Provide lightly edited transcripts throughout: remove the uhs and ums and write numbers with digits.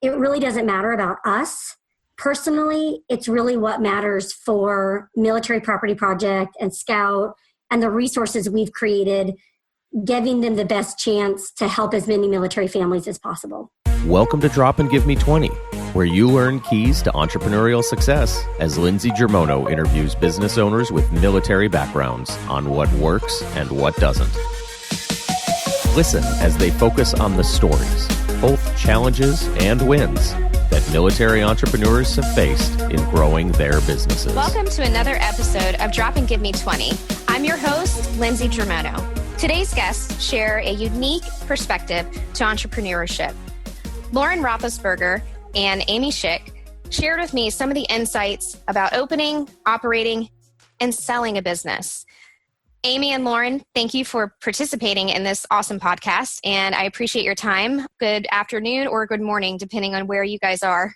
it really doesn't matter about us personally. It's really what matters for Military Property Project and Scout and the resources we've created, giving them the best chance to help as many military families as possible. Welcome to Drop and Give Me 20, where you learn keys to entrepreneurial success as Lindsey interviews business owners with military backgrounds on what works and what doesn't. Listen as they focus on the stories, both challenges and wins, that military entrepreneurs have faced in growing their businesses. Welcome to another episode of Drop and Give Me 20. I'm your host, Lindsey. Today's guests share a unique perspective to entrepreneurship. Lauren Rothlisberger and Amy Shick shared with me some of the insights about opening, operating, and selling a business. Amy and Lauren, thank you for participating in this awesome podcast, and I appreciate your time. Good afternoon or good morning, depending on where you guys are.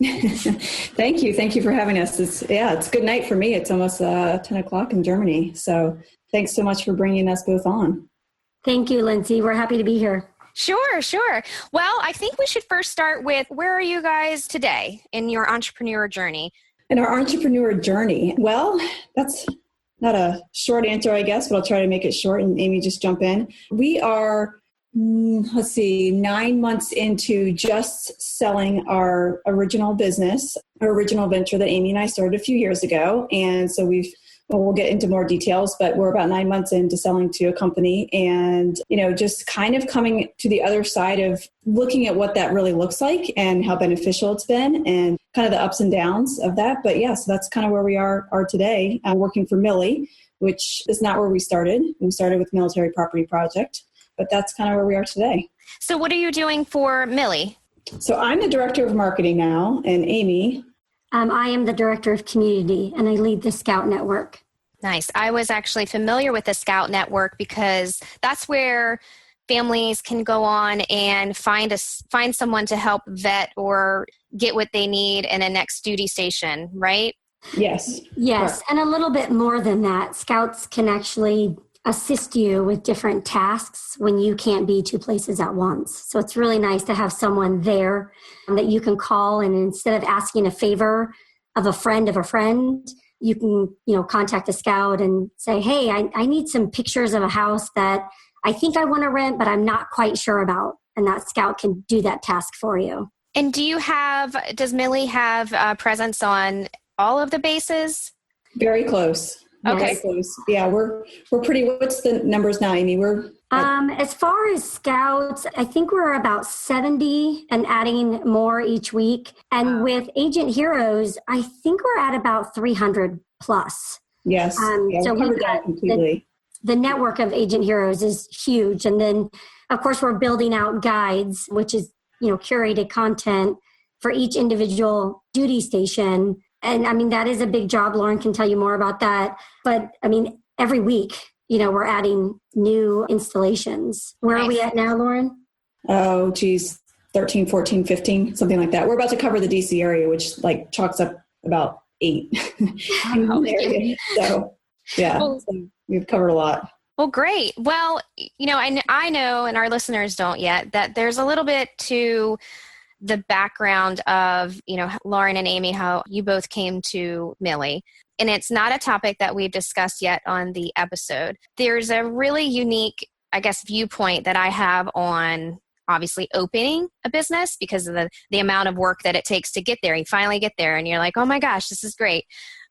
Thank you. Thank you for having us. It's good night for me. It's almost 10 o'clock in Germany. So thanks so much for bringing us both on. Thank you, Lindsey. We're happy to be here. Sure. Well, I think we should first start with, where are you guys today in your entrepreneur journey? In our entrepreneur journey, well, that's not a short answer, I guess, but I'll try to make it short and Amy just jump in. We are, 9 months into just selling our original business, our original venture that Amy and I started a few years ago. And so we'll get into more details, but we're about 9 months into selling to a company and, just kind of coming to the other side of looking at what that really looks like and how beneficial it's been and kind of the ups and downs of that. But yeah, so that's kind of where we are today. I'm working for Millie, which is not where we started. We started with Military Property Project, but that's kind of where we are today. So what are you doing for Millie? So I'm the director of marketing now, and Amy? I am the director of community, and I lead the Scout Network. Nice. I was actually familiar with the Scout Network because that's where families can go on and find someone to help vet or get what they need in a next duty station, right? Yes. Yes, and a little bit more than that. Scouts can actually assist you with different tasks when you can't be two places at once. So it's really nice to have someone there that you can call, and instead of asking a favor of a friend, you can, contact a scout and say, hey, I need some pictures of a house that I think I want to rent, but I'm not quite sure about. And that scout can do that task for you. And does Millie have a presence on all of the bases? Very close. Okay. Very close. Yeah, we're pretty, what's the numbers now, Amy? As far as scouts, I think we're about 70 and adding more each week. And with Agent Heroes, I think we're at about 300 plus. Yes. So we covered that completely. The network of Agent Heroes is huge. And then, of course, we're building out guides, which is, curated content for each individual duty station. And that is a big job. Lauren can tell you more about that. But every week, we're adding new installations. Where are we at now, Lauren? Oh, geez, 13, 14, 15, something like that. We're about to cover the DC area, which chalks up about 8 in one area. So, yeah, so we've covered a lot. Well, great. Well, I know, and our listeners don't yet, that there's a little bit to the background of, Lauren and Amy, how you both came to Millie. And it's not a topic that we've discussed yet on the episode. There's a really unique, viewpoint that I have on obviously opening a business because of the amount of work that it takes to get there. You finally get there and you're like, oh my gosh, this is great.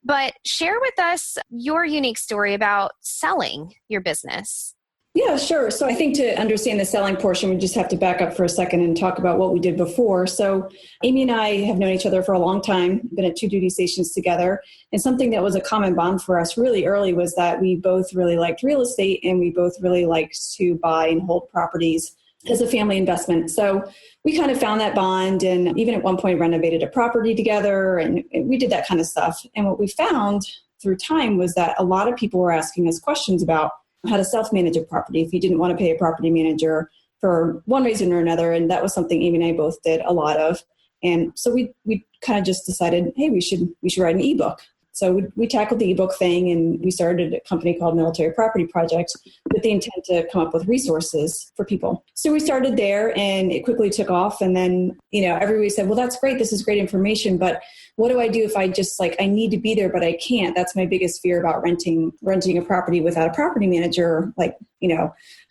But share with us your unique story about selling your business. Yeah, sure. So I think to understand the selling portion, we just have to back up for a second and talk about what we did before. So Amy and I have known each other for a long time, been at 2 duty stations together. And something that was a common bond for us really early was that we both really liked real estate and we both really liked to buy and hold properties as a family investment. So we kind of found that bond and even at one point renovated a property together and we did that kind of stuff. And what we found through time was that a lot of people were asking us questions about how to self-manage a property if you didn't want to pay a property manager for one reason or another. And that was something Amy and I both did a lot of. And so we kind of just decided, hey, we should write an ebook. So we tackled the ebook thing, and we started a company called Military Property Project with the intent to come up with resources for people. So we started there, and it quickly took off. And then, everybody said, well, that's great. This is great information. But what do I do if I just I need to be there, but I can't? That's my biggest fear about renting a property without a property manager. I'm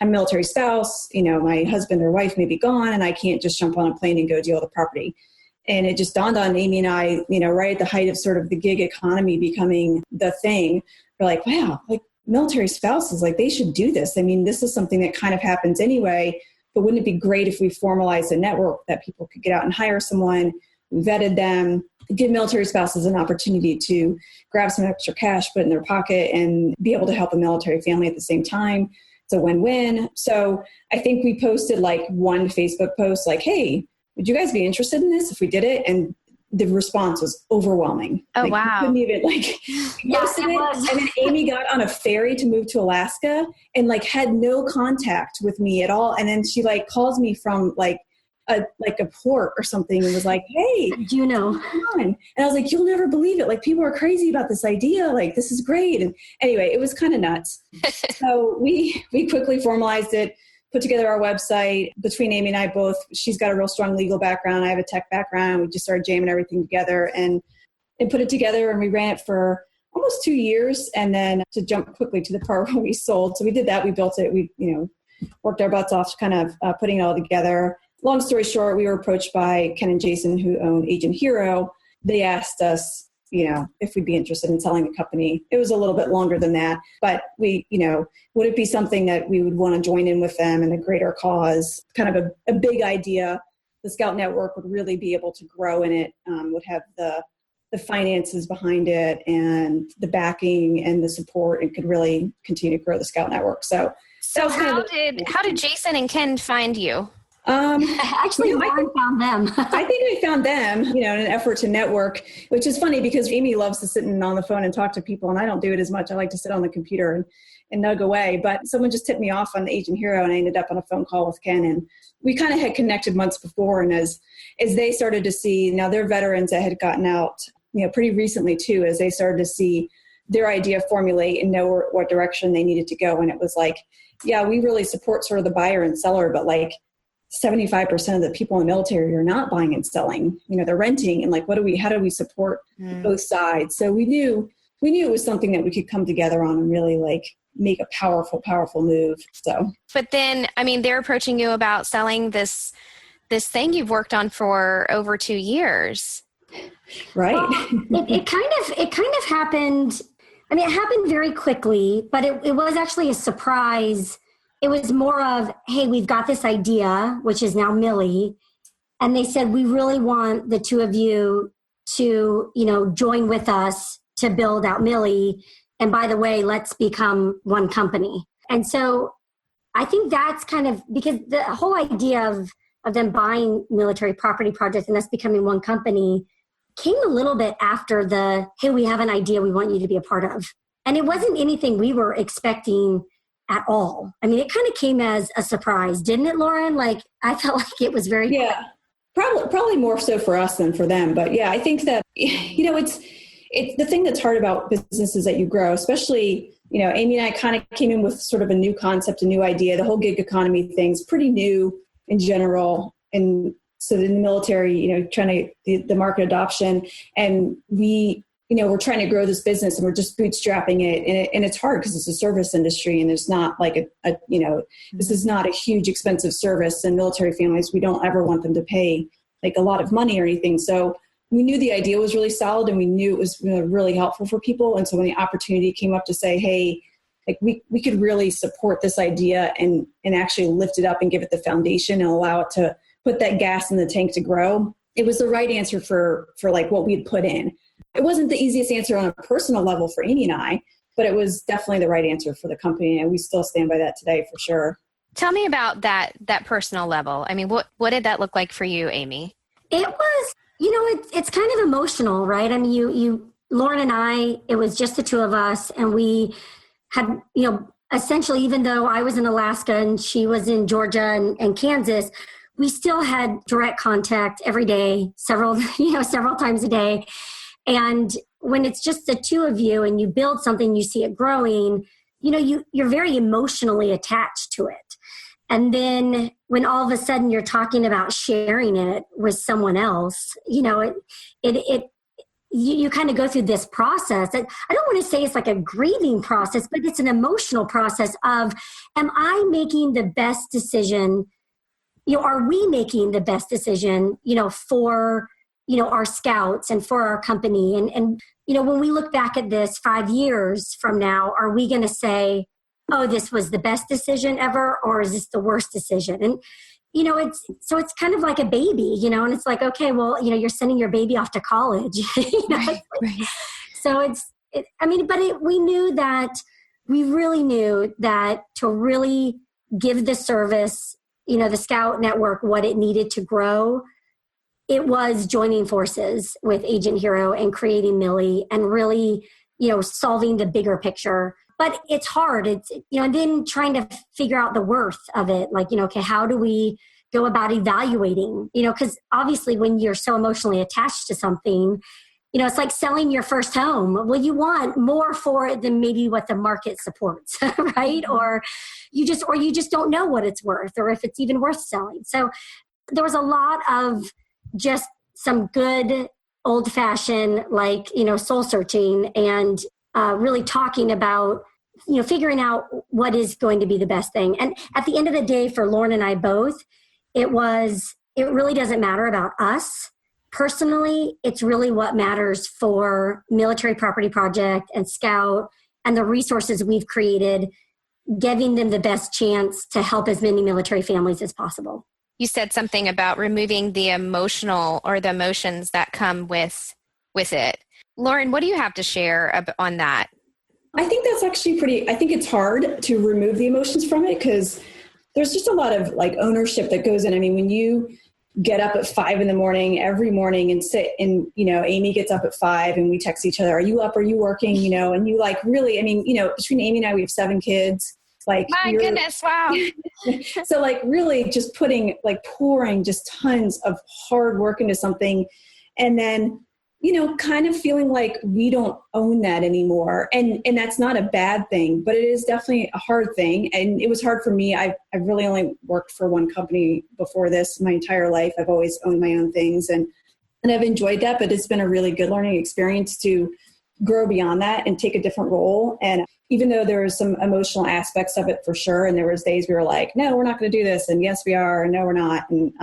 a military spouse, my husband or wife may be gone, and I can't just jump on a plane and go deal with the property. And it just dawned on Amy and I, right at the height of sort of the gig economy becoming the thing. We're like, wow, military spouses, they should do this. I mean, this is something that kind of happens anyway, but wouldn't it be great if we formalized a network that people could get out and hire someone, we vetted them, give military spouses an opportunity to grab some extra cash, put it in their pocket, and be able to help a military family at the same time. It's a win-win. So I think we posted one Facebook post hey, would you guys be interested in this if we did it? And the response was overwhelming. Oh, wow. We couldn't even Yes, it was. And then Amy got on a ferry to move to Alaska and had no contact with me at all. And then she calls me from a port or something and was like, hey, come on. And I was like, you'll never believe it. People are crazy about this idea. This is great. And anyway, it was kind of nuts. So we quickly formalized it, put together our website. Between Amy and I both, she's got a real strong legal background. I have a tech background. We just started jamming everything together and put it together, and we ran it for almost 2 years. And then to jump quickly to the part where we sold. So we did that. We built it. We, worked our butts off kind of putting it all together. Long story short, we were approached by Ken and Jason, who own Agent Hero. They asked us, if we'd be interested in selling the company. It was a little bit longer than that, but we, would it be something that we would want to join in with them in a greater cause, kind of a big idea. The Scout Network would really be able to grow in it, would have the finances behind it and the backing and the support, and could really continue to grow the Scout Network. So how did Jason and Ken find you? Actually, Lauren found them. I think we found them, in an effort to network, which is funny because Amy loves to sit on the phone and talk to people, and I don't do it as much. I like to sit on the computer and nug away. But someone just tipped me off on Agent Hero, and I ended up on a phone call with Ken, and we kind of had connected months before. And as they started to see, now they're veterans that had gotten out, pretty recently too, as they started to see their idea formulate and know what direction they needed to go. And it was yeah, we really support sort of the buyer and seller, but 75% of the people in the military are not buying and selling. They're renting, and how do we support both sides? So we knew it was something that we could come together on and really make a powerful move. So, but then, they're approaching you about selling this thing you've worked on for over 2 years. Right. Well, it kind of happened. It happened very quickly, but it was actually a surprise. It was more of, hey, we've got this idea, which is now Millie. And they said, we really want the two of you to, join with us to build out Millie. And by the way, let's become one company. And so I think that's kind of, because the whole idea of them buying Military Property Project and us becoming one company came a little bit after the, hey, we have an idea we want you to be a part of. And it wasn't anything we were expecting at all. It kind of came as a surprise, didn't it, Lauren? I felt like it was very quick. Probably more so for us than for them. But yeah, I think that it's the thing that's hard about businesses that you grow, especially Amy and I kind of came in with sort of a new concept, a new idea. The whole gig economy thing's pretty new in general, and so in the military, trying to the market adoption, and we're trying to grow this business, and we're just bootstrapping it. And it's hard because it's a service industry, and there's not this is not a huge expensive service. And military families, we don't ever want them to pay a lot of money or anything. So we knew the idea was really solid, and we knew it was really helpful for people. And so when the opportunity came up to say, hey, we could really support this idea and actually lift it up and give it the foundation and allow it to put that gas in the tank to grow, it was the right answer for what we had put in. It wasn't the easiest answer on a personal level for Amy and I, but it was definitely the right answer for the company. And we still stand by that today for sure. Tell me about that personal level. What did that look like for you, Amy? It was, it's kind of emotional, right? Lauren and I, it was just the two of us, and we had, essentially, even though I was in Alaska and she was in Georgia and Kansas, we still had direct contact every day, several times a day. And when it's just the two of you and you build something, you see it growing, you're very emotionally attached to it. And then when all of a sudden you're talking about sharing it with someone else, you kind of go through this process. I don't want to say it's like a grieving process, but it's an emotional process of, am I making the best decision? Are we making the best decision, for, our scouts and for our company? And when we look back at this 5 years from now, are we going to say, oh, this was the best decision ever, or is this the worst decision? And, it's kind of like a baby, and it's like, okay, well, you're sending your baby off to college. Right. So we really knew that to really give the service, the Scout Network, what it needed to grow, it was joining forces with Agent Hero and creating Millie and really, solving the bigger picture. But it's hard. It's, and then trying to figure out the worth of it. Like, okay, how do we go about evaluating, because obviously when you're so emotionally attached to something, it's like selling your first home. Well, you want more for it than maybe what the market supports, right? Or you just don't know what it's worth or if it's even worth selling. So there was a lot of just some good old fashioned, soul searching and really talking about, figuring out what is going to be the best thing. And at the end of the day, for Lauren and I both, it really doesn't matter about us personally. It's really what matters for Military Property Project and Scout and the resources we've created, giving them the best chance to help as many military families as possible. You said something about removing the emotional or the emotions that come with it. Lauren, what do you have to share on that? I think that's actually I think it's hard to remove the emotions from it because there's just a lot of ownership that goes in. I mean, when you get up at 5 a.m. every morning and sit and, Amy gets up at 5 and we text each other, are you up? Are you working? And you really, between Amy and I, we have 7 kids. My goodness. Wow. So really just pouring just tons of hard work into something. And then, kind of feeling like we don't own that anymore. And that's not a bad thing, but it is definitely a hard thing. And it was hard for me. I've really only worked for one company before this my entire life. I've always owned my own things and I've enjoyed that, but it's been a really good learning experience to grow beyond that and take a different role. And even though there was some emotional aspects of it for sure, and there was days we were like, no, we're not going to do this. And yes, we are. And no, we're not. And,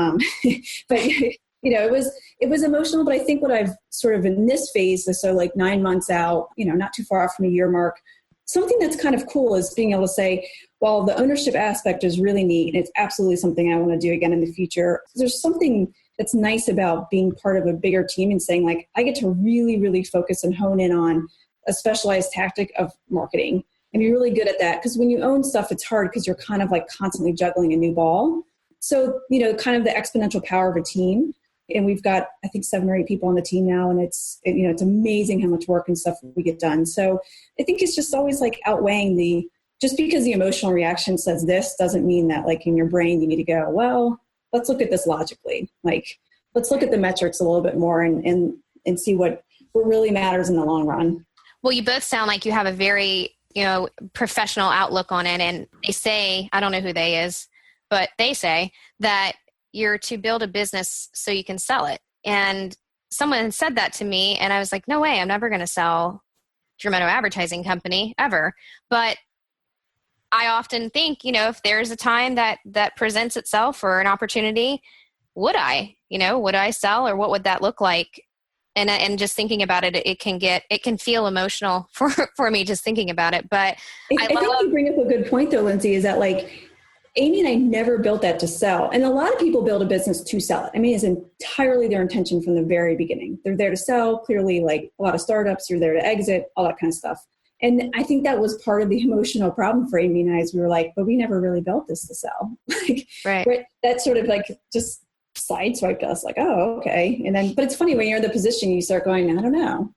but it was emotional, but I think what I've sort of in this phase, so 9 months out, not too far off from a year mark, something that's kind of cool is being able to say, well, the ownership aspect is really neat. And it's absolutely something I want to do again in the future. There's something that's nice about being part of a bigger team and saying I get to really, really focus and hone in on a specialized tactic of marketing and be really good at that. Because when you own stuff, it's hard because you're kind of constantly juggling a new ball. So, kind of the exponential power of a team. And we've got, I think, 7 or 8 people on the team now. And it's amazing how much work and stuff we get done. So I think it's just always outweighing just because the emotional reaction says this doesn't mean that in your brain, you need to go, well, let's look at this logically. Let's look at the metrics a little bit more and see what really matters in the long run. Well, you both sound like you have a very, professional outlook on it. And they say, I don't know who they is, but they say that you're to build a business so you can sell it. And someone said that to me and I was like, no way, I'm never going to sell Germono Advertising Company ever. But I often think, if there's a time that presents itself or an opportunity, would I sell or what would that look like? And just thinking about it, it can feel emotional for me just thinking about it. But I think you bring up a good point though, Lindsey, is that Amy and I never built that to sell. And a lot of people build a business to sell it. I mean, it's entirely their intention from the very beginning. They're there to sell. Clearly, a lot of startups, you're there to exit, all that kind of stuff. And I think that was part of the emotional problem for Amy and I, is we were but we never really built this to sell. Right. That sort of just sideswiped us oh, okay. And then, but it's funny when you're in the position, you start going, I don't know.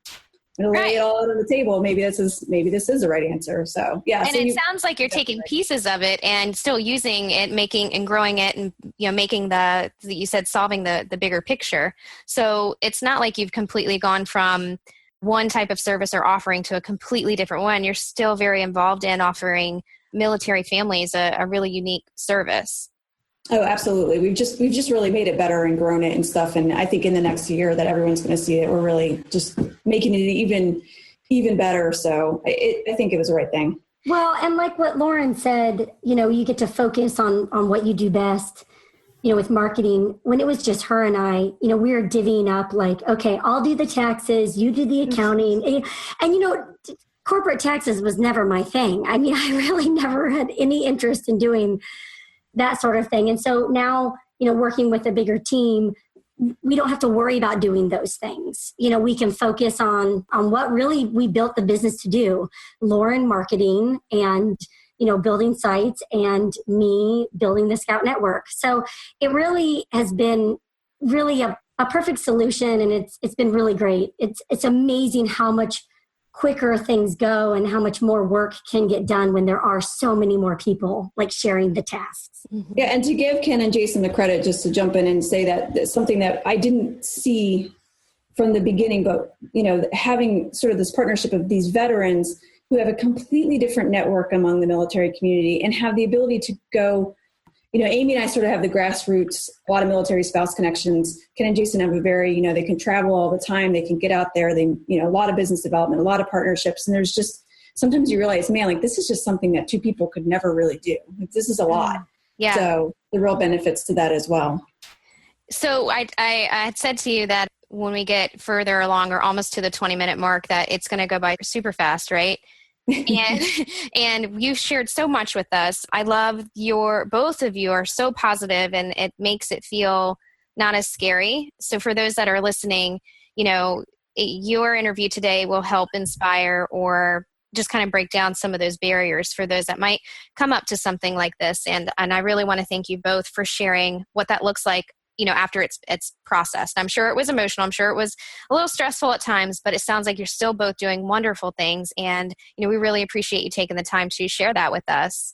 And lay it all out on the table. Maybe this is the right answer. So yeah. And it sounds like you're taking pieces of it and still using it, making and growing it, and making you said solving the bigger picture. So it's not like you've completely gone from one type of service or offering to a completely different one. You're still very involved in offering military families a really unique service. Oh, absolutely. We've just really made it better and grown it and stuff. And I think in the next year that everyone's going to see it, we're really just making it even better. So I think it was the right thing. Well, and like what Lauren said, you get to focus on what you do best, with marketing. When it was just her and I, we were divvying up like, okay, I'll do the taxes, you do the accounting. And corporate taxes was never my thing. I mean, I really never had any interest in doing that sort of thing. And so now, working with a bigger team, we don't have to worry about doing those things. We can focus on what really we built the business to do. Lauren marketing and, building sites, and me building the Scout Network. So it really has been really a perfect solution, and it's been really great. It's amazing how much quicker things go and how much more work can get done when there are so many more people like sharing the tasks. Yeah, and to give Ken and Jason the credit, just to jump in and say that's something that I didn't see from the beginning, but having sort of this partnership of these veterans who have a completely different network among the military community and have the ability to go, Amy and I sort of have the grassroots, a lot of military spouse connections. Ken and Jason have a very, they can travel all the time. They can get out there. They, a lot of business development, a lot of partnerships. And there's just, sometimes you realize, man, like this is just something that two people could never really do. Like, this is a lot. Yeah. So the real benefits to that as well. So I had said to you that when we get further along or almost to the 20-minute mark, that it's going to go by super fast, right? and you've shared so much with us. I love both of you are so positive, and it makes it feel not as scary. So for those that are listening, your interview today will help inspire or just kind of break down some of those barriers for those that might come up to something like this. And I really want to thank you both for sharing what that looks like, after it's processed. I'm sure it was emotional. I'm sure it was a little stressful at times, but it sounds like you're still both doing wonderful things. And, we really appreciate you taking the time to share that with us.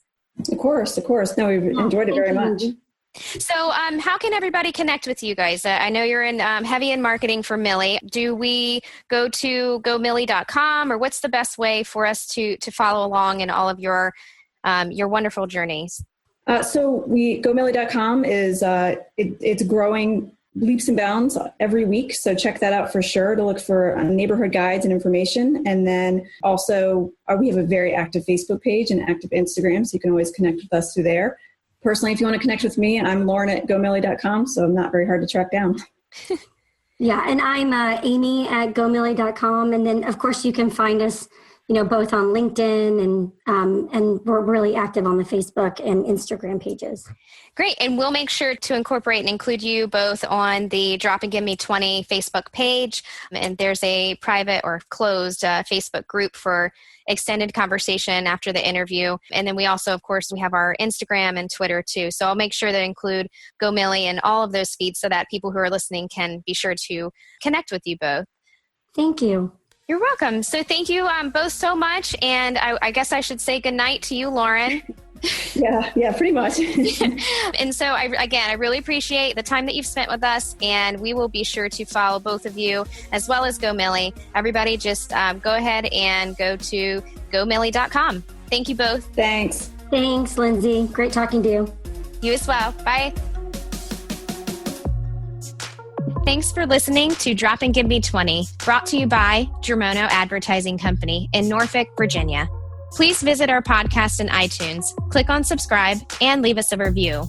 Of course. No, we've enjoyed it very much. So how can everybody connect with you guys? I know you're in heavy in marketing for Millie. Do we go to gomillie.com, or what's the best way for us to follow along in all of your wonderful journeys? So gomillie.com is it's growing leaps and bounds every week. So check that out for sure to look for neighborhood guides and information. And then also we have a very active Facebook page and active Instagram. So you can always connect with us through there. Personally, if you want to connect with me, I'm Lauren at gomillie.com. So I'm not very hard to track down. Yeah. And I'm Amy at gomillie.com. And then of course you can find us both on LinkedIn and we're really active on the Facebook and Instagram pages. Great. And we'll make sure to incorporate and include you both on the Drop and Give Me 20 Facebook page. And there's a private or closed Facebook group for extended conversation after the interview. And then we also, of course, we have our Instagram and Twitter too. So I'll make sure to include Go Millie in all of those feeds so that people who are listening can be sure to connect with you both. Thank you. You're welcome. So thank you both so much. And I guess I should say goodnight to you, Lauren. Yeah, pretty much. And so I really appreciate the time that you've spent with us, and we will be sure to follow both of you as well as Go Millie. Everybody just go ahead and go to gomillie.com. Thank you both. Thanks, Lindsey. Great talking to you. You as well. Bye. Thanks for listening to Drop and Give Me 20, brought to you by Germono Advertising Company in Norfolk, Virginia. Please visit our podcast in iTunes, click on subscribe, and leave us a review.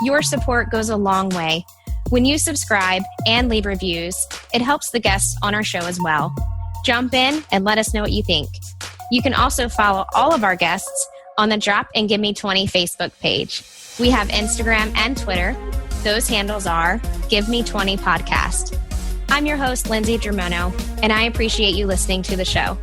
Your support goes a long way. When you subscribe and leave reviews, it helps the guests on our show as well. Jump in and let us know what you think. You can also follow all of our guests on the Drop and Give Me 20 Facebook page. We have Instagram and Twitter. Those handles are Give Me 20 Podcast. I'm your host, Lindsey Germono, and I appreciate you listening to the show.